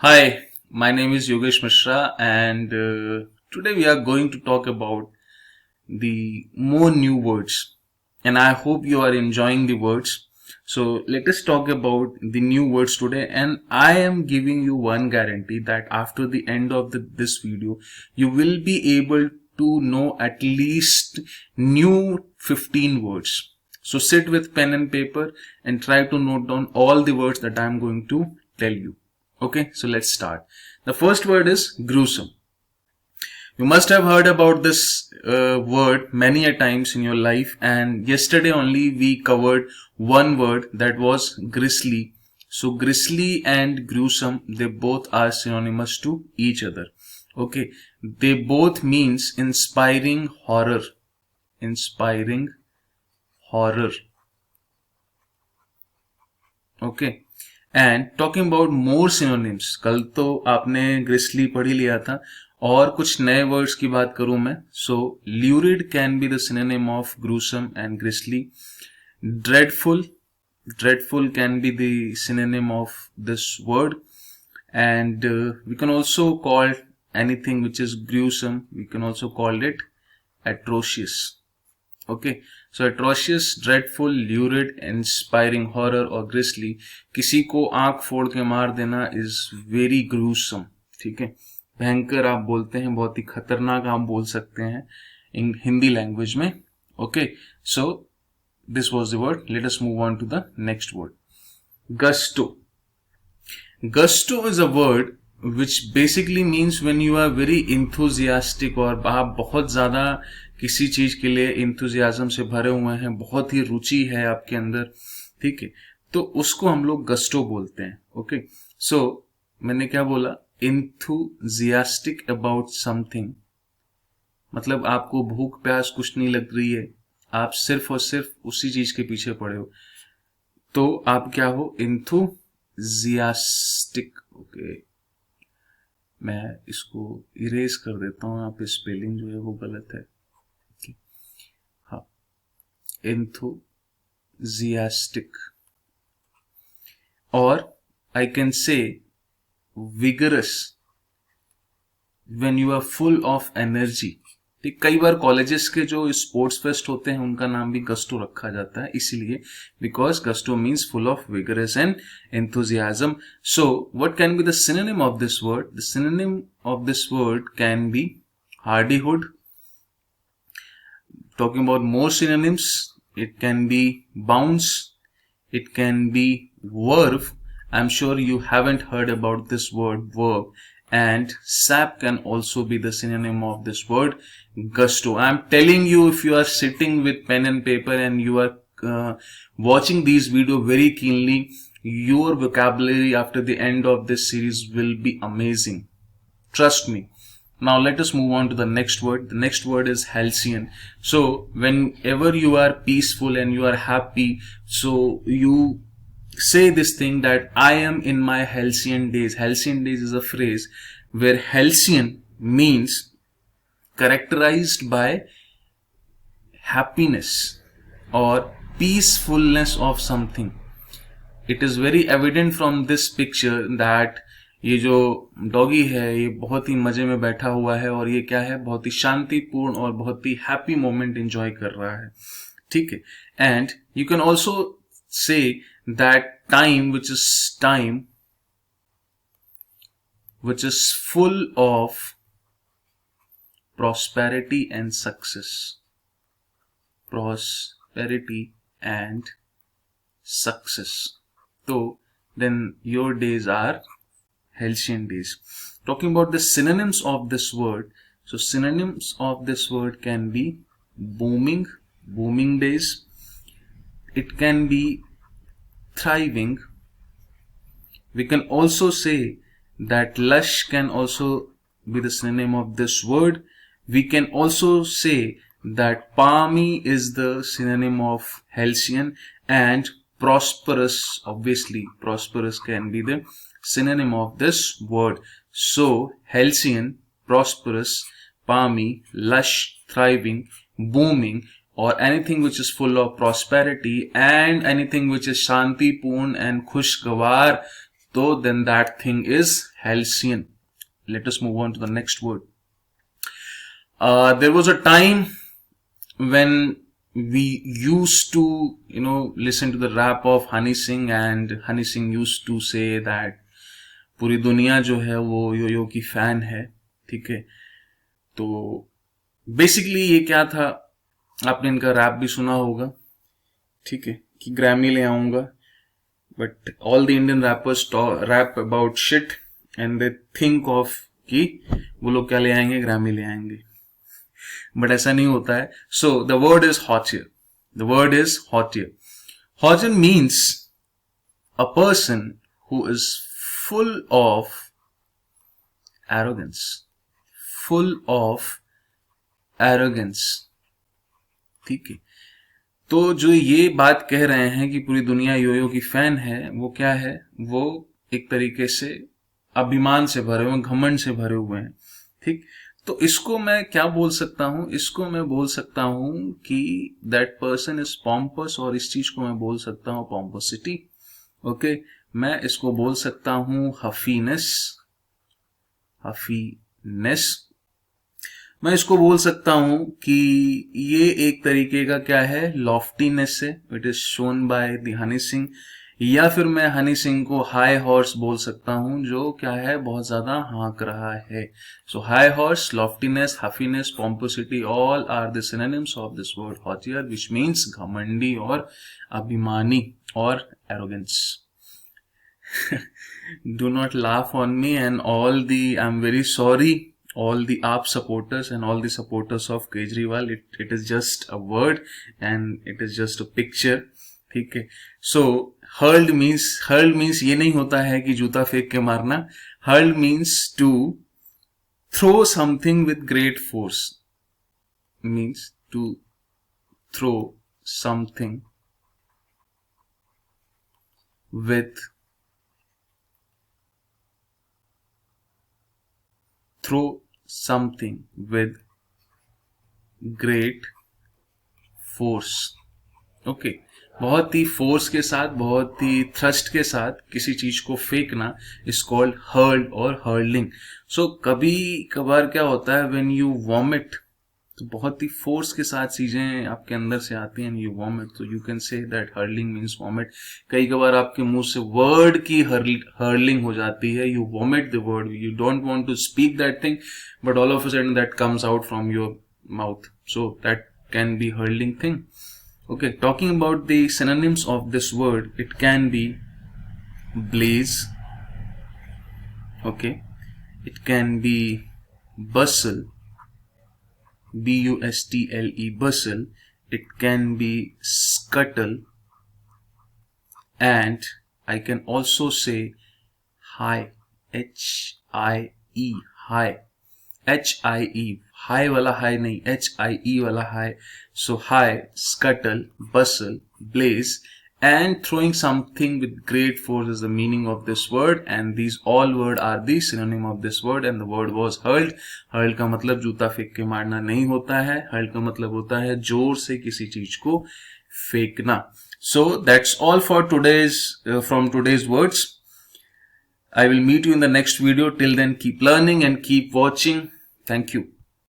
Hi, my name is Yogesh Mishra, and today we are going to talk about the more new words. And I hope you are enjoying the words. So let us talk about the new words today. And I am giving you one guarantee that after the end of this video, you will be able to know at least new 15 words. So sit with pen and paper and try to note down all the words that I am going to tell you. Okay, so let's start. The first word is gruesome. You must have heard about this word many a times in your life, and yesterday only we covered one word, that was grisly. So grisly and gruesome, they both are synonymous to each other. Okay, they both means inspiring horror. Inspiring horror. Okay. And talking about more synonyms, कल तो आपने ग्रिसली पढ़ ही लिया था, और कुछ नए words की बात करूं मैं. So lurid can be the synonym of gruesome and grisly. Dreadful can be the synonym of this word, and we can also call anything which is gruesome, we can also call it atrocious. Okay, so atrocious, dreadful, lurid, inspiring horror और grisly, किसी को आंख फोड़ के मार देना is very gruesome. ठीक है, भयंकर आप बोलते हैं, बहुत ही खतरनाक आप बोल सकते हैं इन हिंदी लैंग्वेज में. Okay, so this was the word. Let us move on to the next word. Gusto. Gusto is a word which basically means when you are very enthusiastic, और आप बहुत ज्यादा किसी चीज के लिए enthusiasm से भरे हुए हैं, बहुत ही रुचि है आपके अंदर. ठीक है, तो उसको हम लोग गस्टो बोलते हैं. ओके, सो मैंने क्या बोला, enthusiastic about something, मतलब आपको भूख प्यास कुछ नहीं लग रही है, आप सिर्फ और सिर्फ उसी चीज के पीछे पड़े हो, तो आप क्या हो, enthusiastic. ओके, मैं इसको इरेज कर देता हूं, यहाँ पे स्पेलिंग जो है वो गलत है. हाँ, enthusiastic, और I can say vigorous when you are full of energy. ठीक, कई बार कॉलेजेस के जो स्पोर्ट्स फेस्ट होते हैं उनका नाम भी गस्टो रखा जाता है, इसीलिए, because gusto means full of vigorous and enthusiasm. So what can be the synonym of this word? The synonym of this word can be hardihood. Talking about more synonyms, it can be bounce, it can be verve. I'm sure you haven't heard about this word, verve. And sap can also be the synonym of this word, gusto. I'm telling you, if you are sitting with pen and paper and you are watching these videos very keenly, your vocabulary after the end of this series will be amazing. Trust me. Now let us move on to the next word. The next word is halcyon. So whenever you are peaceful and you are happy, so you say this thing that I am in my halcyon days. Halcyon days is a phrase where halcyon means characterized by happiness or peacefulness of something. It is very evident from this picture that ये जो doggy है ये बहुत ही मजे में बैठा हुआ है, और ये क्या है, बहुत ही शांतिपूर्ण और बहुत ही हैप्पी मोमेंट एंजॉय कर रहा है. ठीक है, and you can also say that time which is full of prosperity and success. Prosperity and success. So then your days are halcyon days. Talking about the synonyms of this word, so synonyms of this word can be booming days. It can be thriving. We can also say that lush can also be the synonym of this word. We can also say that palmy is the synonym of halcyon, and prosperous, obviously prosperous can be the synonym of this word. So halcyon, prosperous, palmy, lush, thriving, booming, or anything which is full of prosperity and anything which is शांतिपूर्ण and खुशगवार, तो then that thing is halcyon. Let us move on to the next word. There was a time when we used to, listen to the rap of Honey Singh, and Honey Singh used to say that पूरी दुनिया जो है वो यो की fan है. ठीक है, तो बेसिकली ये क्या था, आपने इनका रैप भी सुना होगा. ठीक है, कि ग्रैमी ले आऊंगा, but all the Indian rappers rap about shit and they think of कि वो लोग क्या ले आएंगे, ग्रैमी ले आएंगे. बट ऐसा नहीं होता है. So the word is hauteur. The word is hauteur. Hauteur means a person who is full of arrogance. Full of arrogance. ठीक है, तो जो ये बात कह रहे हैं कि पूरी दुनिया योयो की फैन है, वो क्या है, वो एक तरीके से अभिमान से भरे हुए, घमंड से भरे हुए हैं. ठीक, तो इसको मैं क्या बोल सकता हूं, इसको मैं बोल सकता हूं कि दैट पर्सन इज पॉम्पस, और इस चीज को मैं बोल सकता हूं पॉम्पोसिटी. ओके, मैं इसको बोल सकता हूं हफीनेस. हफीनेस. मैं इसको बोल सकता हूं कि ये एक तरीके का क्या है, लॉफ्टीनेस है. It is shown by the Honey Singh. या फिर मैं हनी सिंह को हाई हॉर्स बोल सकता हूं, जो क्या है, बहुत ज्यादा हाँक रहा है. So high horse, loftiness, huffiness, pomposity, all are the synonyms of this word hauteur, which means घमंडी और अभिमानी और arrogance. Do not laugh on me, and I'm very sorry, all the AAP supporters and all the supporters of Kejriwal. It is just a word and it is just a picture. ठीक है. So hurled means ये नहीं होता है कि जूता फेंक के मारना. Hurled means to throw something with great force. Means to throw something with great force. Okay, बहुत ही फोर्स के साथ, बहुत ही थ्रस्ट के साथ किसी चीज को फेंकना इज कॉल्ड हर्ल्ड और हर्लिंग. सो कभी कभार क्या होता है, व्हेन यू वॉमिट, तो बहुत ही फोर्स के साथ चीजें आपके अंदर से आती हैं, यू वॉमिट, तो you can say that hurling means vomit. कई कभार आपके मुंह से वर्ड की हर्लिंग हो जाती है, you vomit the word, you don't want to speak that thing, but all of a sudden that comes out from your mouth. So that can be hurling thing. Okay, talking about the synonyms of this word, it can be blaze. Okay, it can be bustle, bustle, bustle. It can be scuttle, and I can also say high, H-I-E, high, H-I-E, high वाला high नहीं, H-I-E वाला high. So high, scuttle, bustle, blaze, and throwing something with great force is the meaning of this word, and these all word are the synonym of this word, and the word was hurled. hurled का मतलब जूता फेंक के मारना नहीं होता है. hurled का मतलब होता है जोर से किसी चीज को फेंकना. So that's all for from today's words. I will meet you in the next video. Till then, keep learning and keep watching. Thank you.